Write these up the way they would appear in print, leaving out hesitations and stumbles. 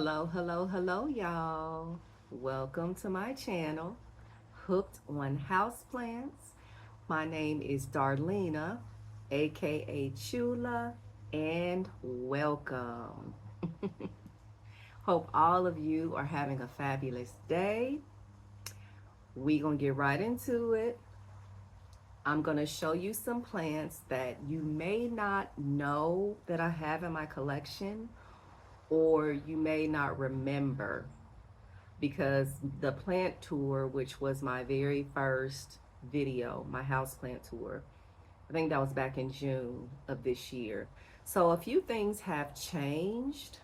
Hello, y'all. Welcome to my channel, Hooked on Houseplants. My name is Darlena, aka Chula, and welcome. Hope all of you are having a fabulous day. We gonna get right into it. I'm gonna show you some plants that you may not know that I have in my collection, or you may not remember because the plant tour, which was my very first video, my house plant tour, I think that was back in June of this year. So a few things have changed.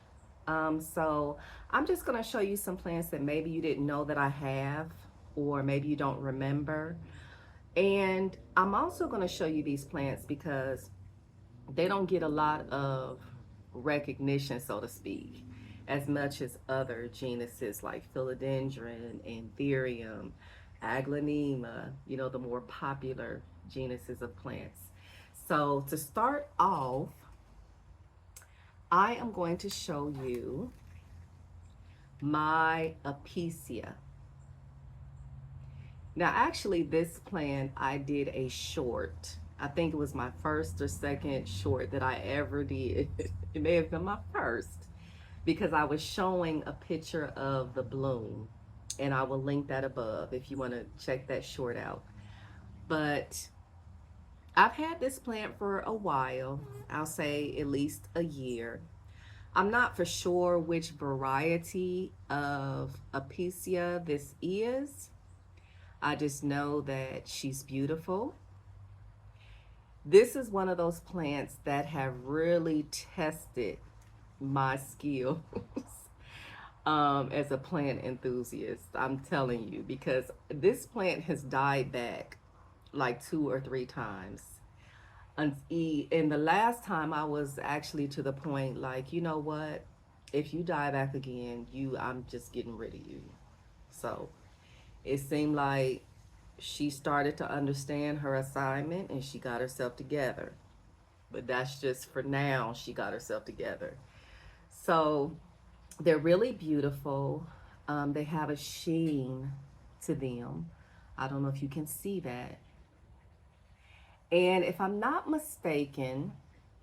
So I'm just going to show you some plants that maybe you didn't know that I have, or maybe you don't remember. And I'm also going to show you these plants because they don't get a lot of recognition, so to speak, as much as other genuses like philodendron, anthurium, aglaonema, the more popular genuses of plants. So to start off, I am going to show you my Episcia. Now, actually, this plant, I did a short. I think it was my first or second short that I ever did. It may have been my first because I was showing a picture of the bloom, and I will link that above if you want to check that short out. But I've had this plant for a while. I'll say at least a year. I'm not for sure which variety of Episcia this is. I just know that she's beautiful. This is one of those plants that have really tested my skills as a plant enthusiast. I'm telling you, because this plant has died back like 2 or 3 times. And the last time I was actually to the point like, you know what? If you die back again, I'm just getting rid of you. So it seemed like she started to understand her assignment and she got herself together. But that's just for now, she got herself together. So they're really beautiful. They have a sheen to them. I don't know if you can see that. And if I'm not mistaken,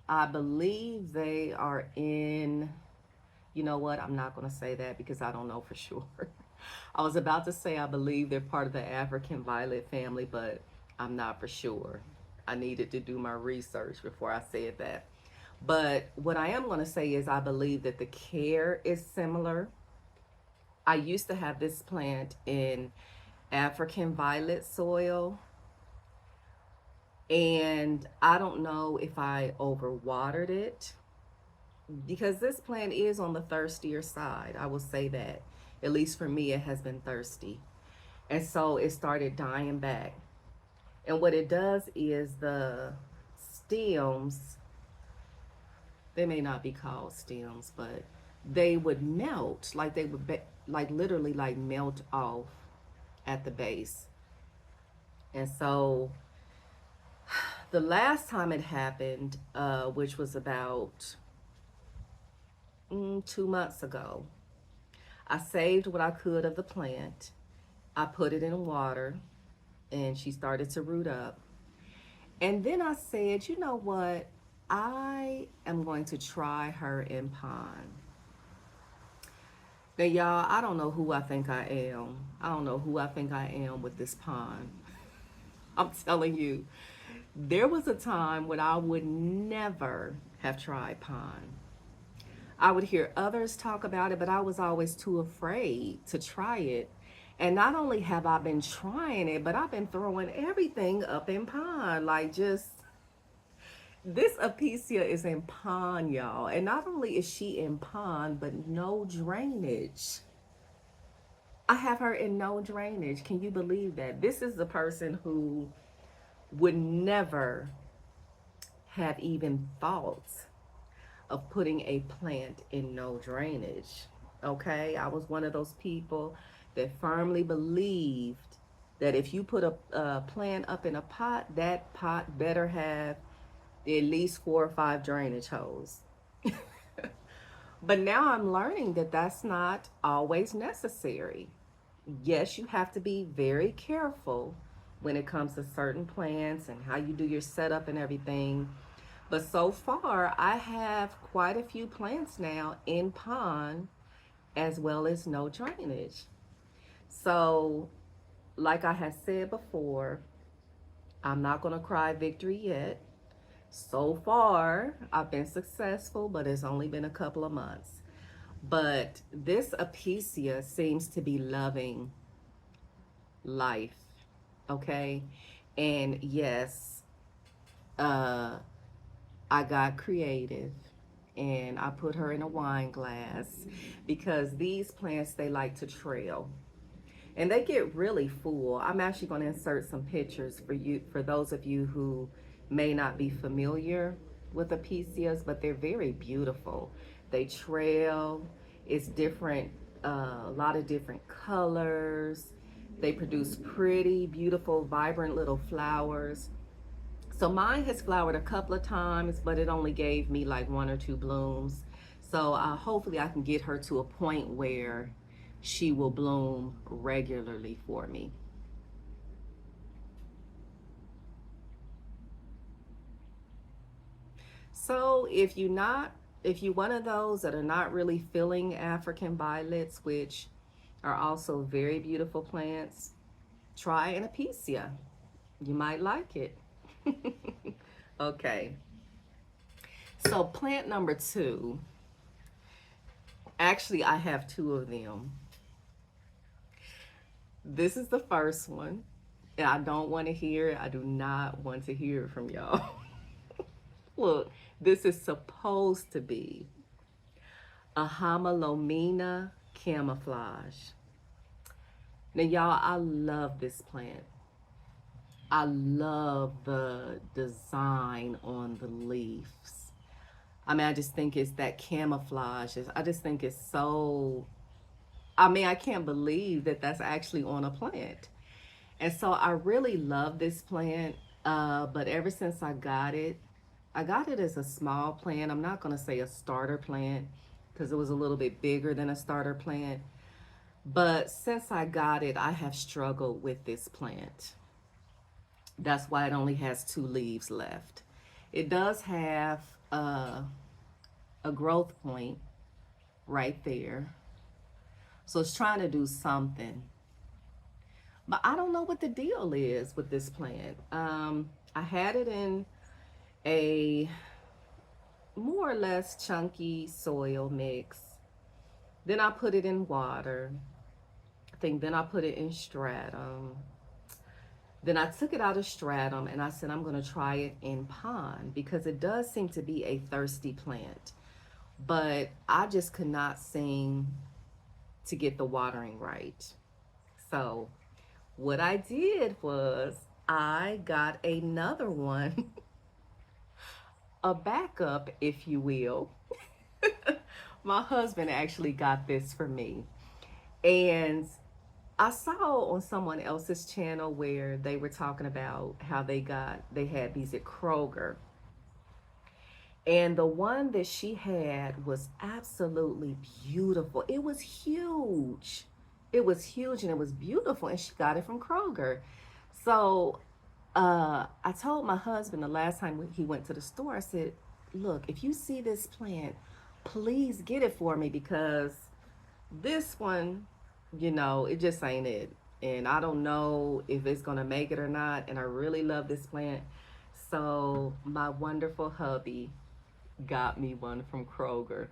I believe they are in, you know what? I'm not going to say that because I don't know for sure. I was about to say I believe they're part of the African violet family, but I'm not for sure. I needed to do my research before I said that. But what I am going to say is I believe that the care is similar. I used to have this plant in African violet soil, and I don't know if I overwatered it because this plant is on the thirstier side. I will say that. At least for me, it has been thirsty. And so it started dying back. And what it does is the stems, they may not be called stems, but they would melt, like they would like literally like melt off at the base. And so the last time it happened, which was about 2 months ago, I saved what I could of the plant. I put it in water and she started to root up. And then I said, you know what? I am going to try her in pond. Now, y'all, I don't know who I think I am. I don't know who I think I am with this pond. I'm telling you, there was a time when I would never have tried pond. I would hear others talk about it, but I was always too afraid to try it. And not only have I been trying it, but I've been throwing everything up in pond. Like, just this Episcia is in pond, y'all. And not only is she in pond, but no drainage. I have her in no drainage. Can you believe that? This is the person who would never have even thought of putting a plant in no drainage. Okay, I was one of those people that firmly believed that if you put a plant up in a pot, that pot better have at least 4 or 5 drainage holes. But now I'm learning that that's not always necessary. Yes, you have to be very careful when it comes to certain plants and how you do your setup and everything. But so far, I have quite a few plants now in pond as well as no drainage. So, like I had said before, I'm not going to cry victory yet. So far, I've been successful, but it's only been a couple of months. But this Episcia seems to be loving life, okay? And yes, uh, I got creative and I put her in a wine glass because these plants, they like to trail and they get really full. I'm actually going to insert some pictures for you, for those of you who may not be familiar with Apicias, but they're very beautiful. They trail, it's different, a lot of different colors. They produce pretty, beautiful, vibrant little flowers. So mine has flowered a couple of times, but it only gave me like one or two blooms. So hopefully I can get her to a point where she will bloom regularly for me. So if you one of those that are not really filling African violets, which are also very beautiful plants, try an Apicia. You might like it. Okay. So plant number two, actually I have two of them. This is the first one. And I don't want to hear it. I do not want to hear it from y'all. Look, this is supposed to be a Homalomena camouflage. Now, y'all, I love this plant. I love the design on the leaves. I mean, I just think it's that camouflage. I just think it's so, I mean, I can't believe that that's actually on a plant. And so I really love this plant. But ever since I got it as a small plant. I'm not going to say a starter plant because it was a little bit bigger than a starter plant. But since I got it, I have struggled with this plant. That's why it only has two leaves left. It does have a growth point right there. So it's trying to do something. But I don't know what the deal is with this plant. I had it in a more or less chunky soil mix. Then I put it in water. I think then I put it in stratum. Then I took it out of stratum and I said I'm going to try it in pond because it does seem to be a thirsty plant. But I just could not seem to get the watering right. So what I did was I got another one, a backup, if you will. My husband actually got this for me. And I saw on someone else's channel where they were talking about how they had these at Kroger. And the one that she had was absolutely beautiful. It was huge. It was huge and it was beautiful. And she got it from Kroger. So I told my husband the last time he went to the store, I said, look, if you see this plant, please get it for me because this one, it just ain't it. And I don't know if it's going to make it or not. And I really love this plant. So my wonderful hubby got me one from Kroger.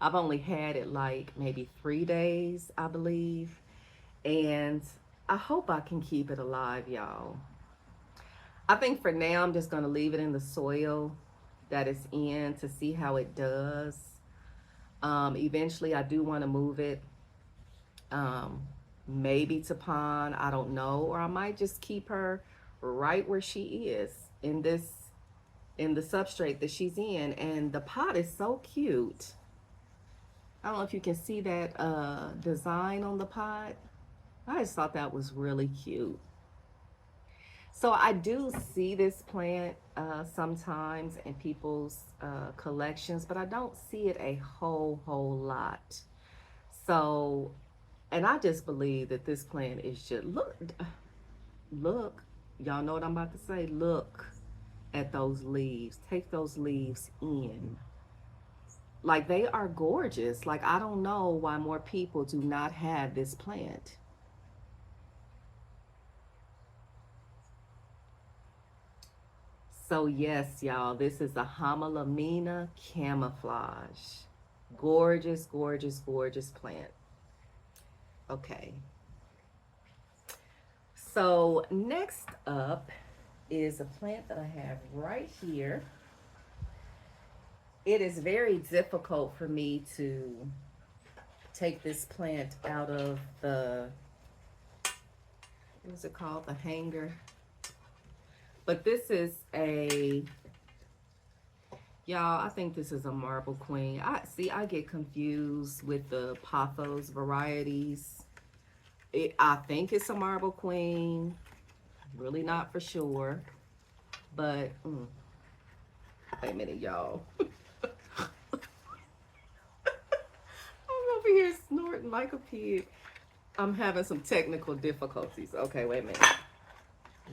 I've only had it like maybe 3 days, I believe. And I hope I can keep it alive, y'all. I think for now, I'm just going to leave it in the soil that it's in to see how it does. Eventually, I do want to move it, um, maybe to pond. I don't know. Or I might just keep her right where she is in the substrate that she's in. And the pot is so cute. I don't know if you can see that design on the pot. I just thought that was really cute. So I do see this plant sometimes in people's collections, but I don't see it a whole lot. So, and I just believe that this plant is just look. Y'all know what I'm about to say. Look at those leaves. Take those leaves in. Like they are gorgeous. Like I don't know why more people do not have this plant. So yes, y'all, this is a Homalomena camouflage. Gorgeous, gorgeous, gorgeous plant. Okay. So next up is a plant that I have right here. It is very difficult for me to take this plant out of the, what is it called? The hanger. But this is a, y'all, I think this is a marble queen. I get confused with the pothos varieties. I think it's a marble queen. Really not for sure. But, wait a minute, y'all. I'm over here snorting like a pig. I'm having some technical difficulties. Okay, wait a minute.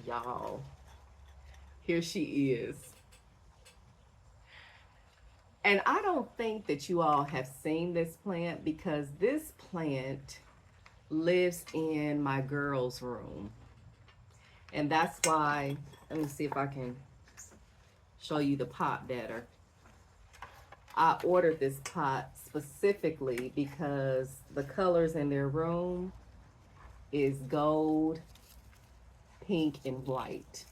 Y'all, here she is. And I don't think that you all have seen this plant because this plant lives in my girl's room. And that's why, let me see if I can show you the pot better. I ordered this pot specifically because the colors in their room is gold, pink, and white.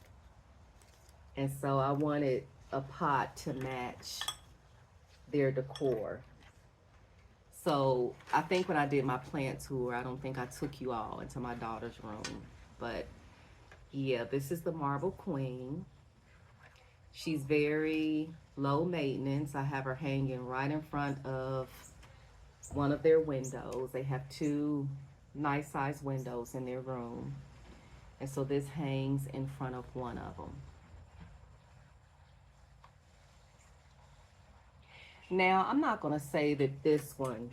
And so I wanted a pot to match their decor. So I think when I did my plant tour, I don't think I took you all into my daughter's room. But yeah, this is the Marble Queen. She's very low maintenance. I have her hanging right in front of one of their windows. They have two nice sized windows in their room. And so this hangs in front of one of them. Now, I'm not going to say that this one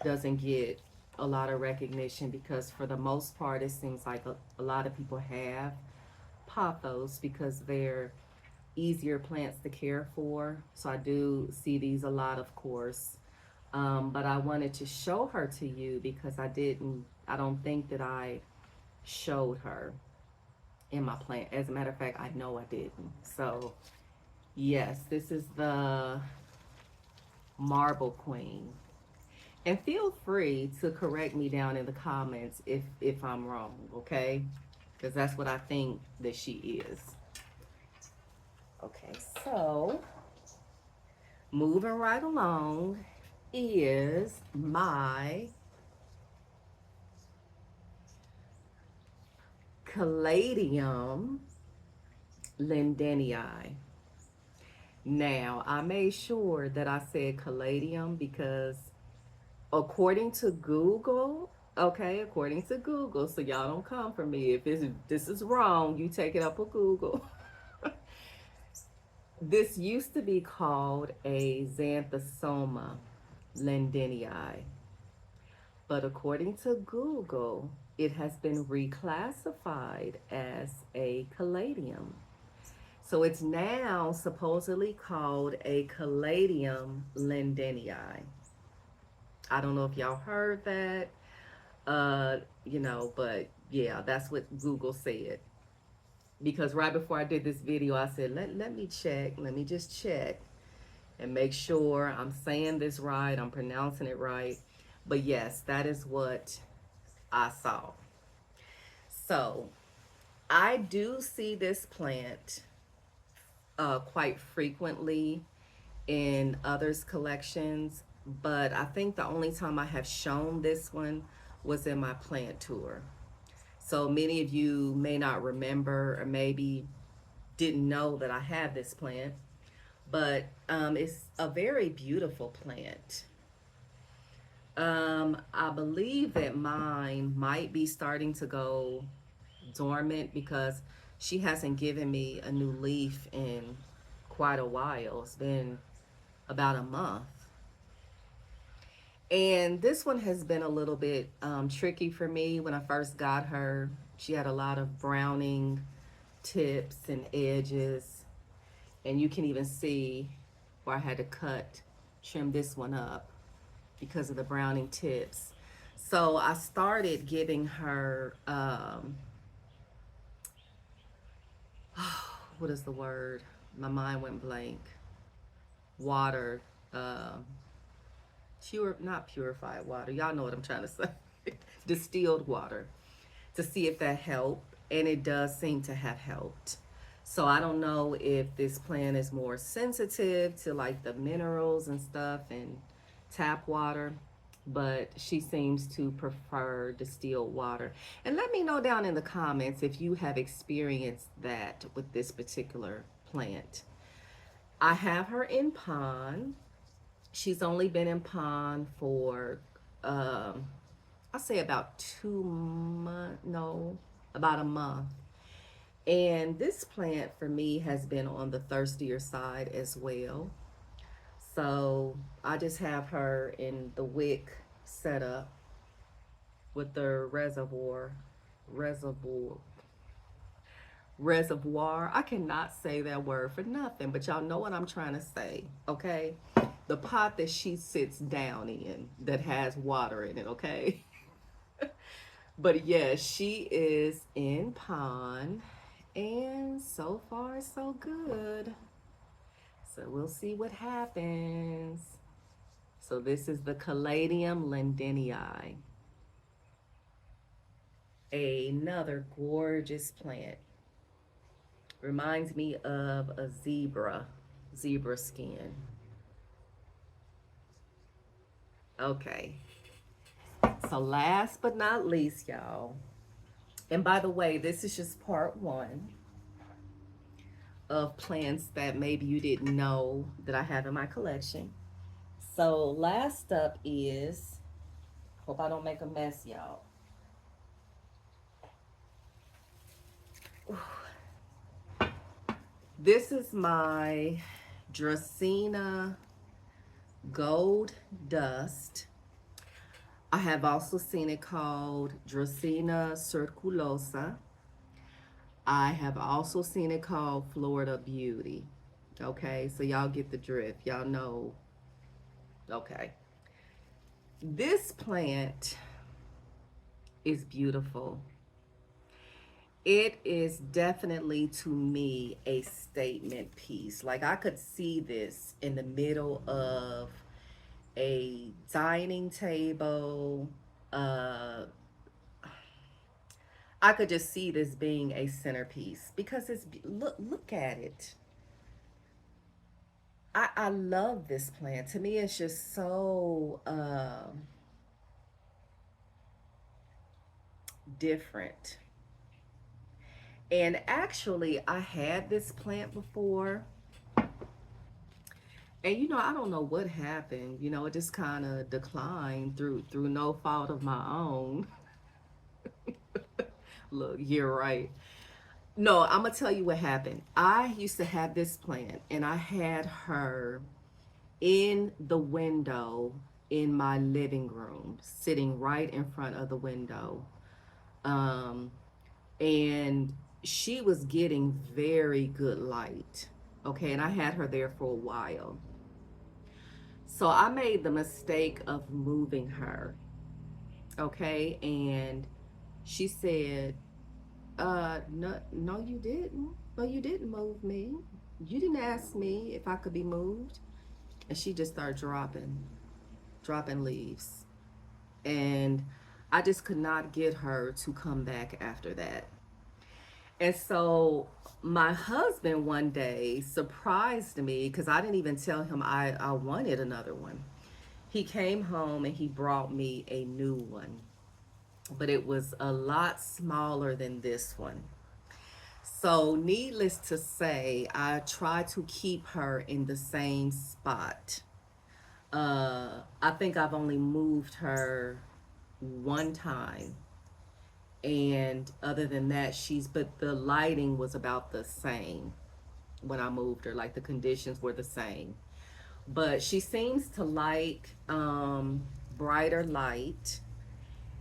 doesn't get a lot of recognition because for the most part, it seems like a lot of people have pothos because they're easier plants to care for. So I do see these a lot, of course. But I wanted to show her to you because I don't think that I showed her in my plant. As a matter of fact, I know I didn't. So yes, this is the Marble Queen. And feel free to correct me down in the comments if I'm wrong, okay? Because that's what I think that she is. Okay, so moving right along is my Caladium lindenii. Now, I made sure that I said Caladium because according to Google, okay, according to Google, so y'all don't come for me. If this is wrong, you take it up with Google. This used to be called a Xanthosoma lindenii, but according to Google, it has been reclassified as a Caladium. So it's now supposedly called a Caladium lindenii. I don't know if y'all heard that, but yeah, that's what Google said. Because right before I did this video, I said, let me check, let me just check and make sure I'm saying this right, I'm pronouncing it right. But yes, that is what I saw. So I do see this plant quite frequently in others' collections, but I think the only time I have shown this one was in my plant tour. So many of you may not remember or maybe didn't know that I have this plant, but it's a very beautiful plant. I believe that mine might be starting to go dormant because she hasn't given me a new leaf in quite a while. It's been about a month. And this one has been a little bit tricky for me. When I first got her, she had a lot of browning tips and edges. And you can even see where I had to trim this one up because of the browning tips. So I started giving her, what is the word? My mind went blank. Water, um, not purified water. Y'all know what I'm trying to say. Distilled water to see if that helped, and it does seem to have helped. So I don't know if this plant is more sensitive to like the minerals and stuff and tap water, but she seems to prefer distilled water. And let me know down in the comments if you have experienced that with this particular plant. I have her in pond. She's only been in pond for um, I'll say about 2 months, no, about a month. And this plant for me has been on the thirstier side as well. So I just have her in the wick setup with the reservoir, reservoir. I cannot say that word for nothing, but y'all know what I'm trying to say, okay? The pot that she sits down in that has water in it, okay? But yeah, she is in pond, and so far so good. So we'll see what happens. So this is the Caladium lindenii, another gorgeous plant. Reminds me of a zebra skin. Okay, so last but not least, y'all. And by the way, this is just part one of plants that maybe you didn't know that I have in my collection. So last up is, hope I don't make a mess, y'all. This is my Dracaena Gold Dust. I have also seen it called Dracaena Circulosa. I have also seen it called Florida Beauty. Okay, so y'all get the drift. Y'all know. Okay. This plant is beautiful. It is definitely to me a statement piece. Like I could see this in the middle of a dining table. Uh, I could just see this being a centerpiece because look at it. I love this plant. To me, it's just so different. And actually, I had this plant before. And I don't know what happened. It just kind of declined through no fault of my own. Look, you're right. No, I'm gonna tell you what happened. I used to have this plant, and I had her in the window in my living room, sitting right in front of the window. Um, and she was getting very good light. Okay, and I had her there for a while. So I made the mistake of moving her. Okay, and she said, no, no, you didn't. No, you didn't move me. You didn't ask me if I could be moved. And she just started dropping leaves. And I just could not get her to come back after that. And so my husband one day surprised me because I didn't even tell him I wanted another one. He came home and he brought me a new one, but it was a lot smaller than this one. So, needless to say, I try to keep her in the same spot. I think I've only moved her one time, And other than that, but the lighting was about the same when I moved her. Like the conditions were the same. But she seems to like brighter light.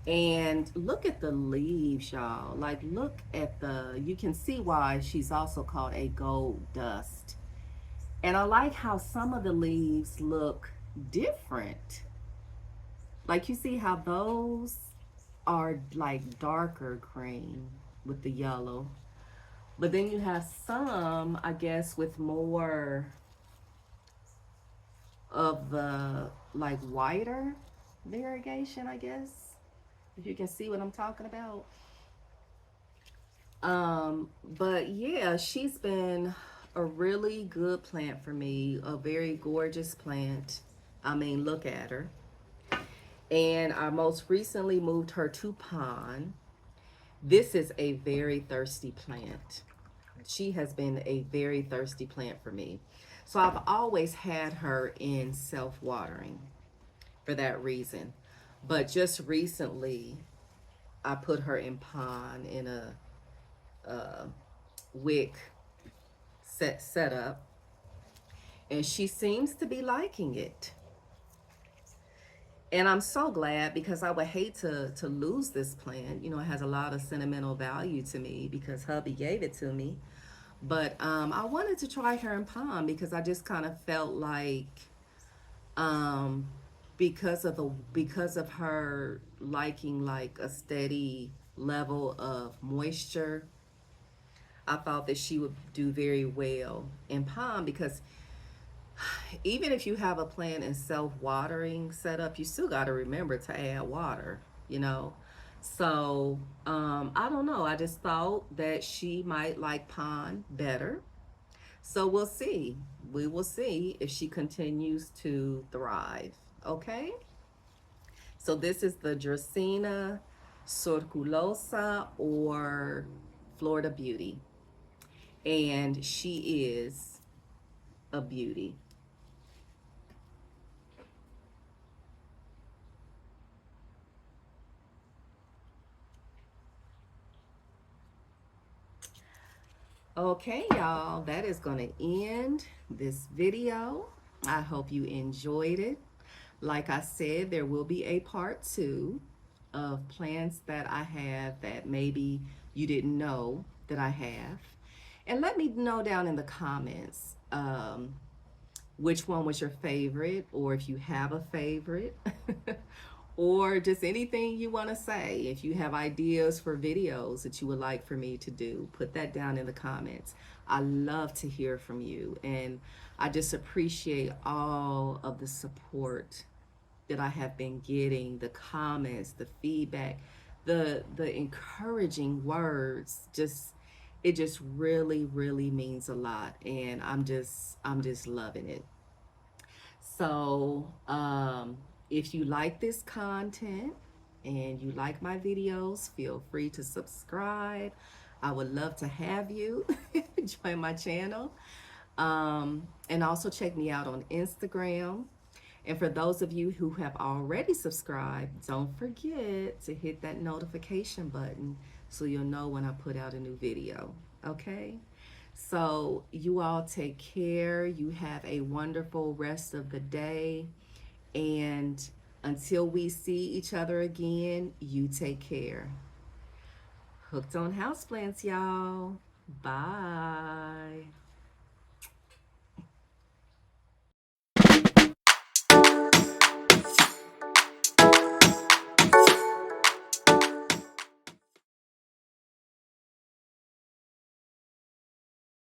And look at the leaves, y'all. Like, look at you can see why she's also called a gold dust. And I like how some of the leaves look different. Like, you see how those are like darker green with the yellow. But then you have some, I guess, with more of the like whiter variegation, I guess. If you can see what I'm talking about. But yeah, she's been a really good plant for me, a very gorgeous plant. I mean, look at her. And I most recently moved her to pond. This is a very thirsty plant. She has been a very thirsty plant for me. So I've always had her in self-watering for that reason. But just recently, I put her in pond in a wick setup, and she seems to be liking it. And I'm so glad because I would hate to lose this plant. You know, it has a lot of sentimental value to me because hubby gave it to me. But I wanted to try her in palm because I just kind of felt like um, because of her liking like a steady level of moisture, I thought that she would do very well in palm because even if you have a plant and self-watering setup, you still got to remember to add water, you know. So I don't know, I just thought that she might like pond better. So we'll see, we will see if she continues to thrive. Okay, so this is the Dracaena circulosa, or Florida Beauty, and she is a beauty. Okay, y'all, that is going to end this video. I hope you enjoyed it. Like I said, there will be a part two of plants that I have that maybe you didn't know that I have. And let me know down in the comments which one was your favorite, or if you have a favorite, or just anything you want to say. If you have ideas for videos that you would like for me to do, put that down in the comments. I love to hear from you, and I just appreciate all of the support that I have been getting, the comments, the feedback, the encouraging words. Just it just really really means a lot, and I'm just loving it. So if you like this content and you like my videos, feel free to subscribe. I would love to have you join my channel. And also check me out on Instagram. And for those of you who have already subscribed, don't forget to hit that notification button so you'll know when I put out a new video. Okay? So you all take care. You have a wonderful rest of the day. And until we see each other again, you take care. Hooked on houseplants, y'all. Bye.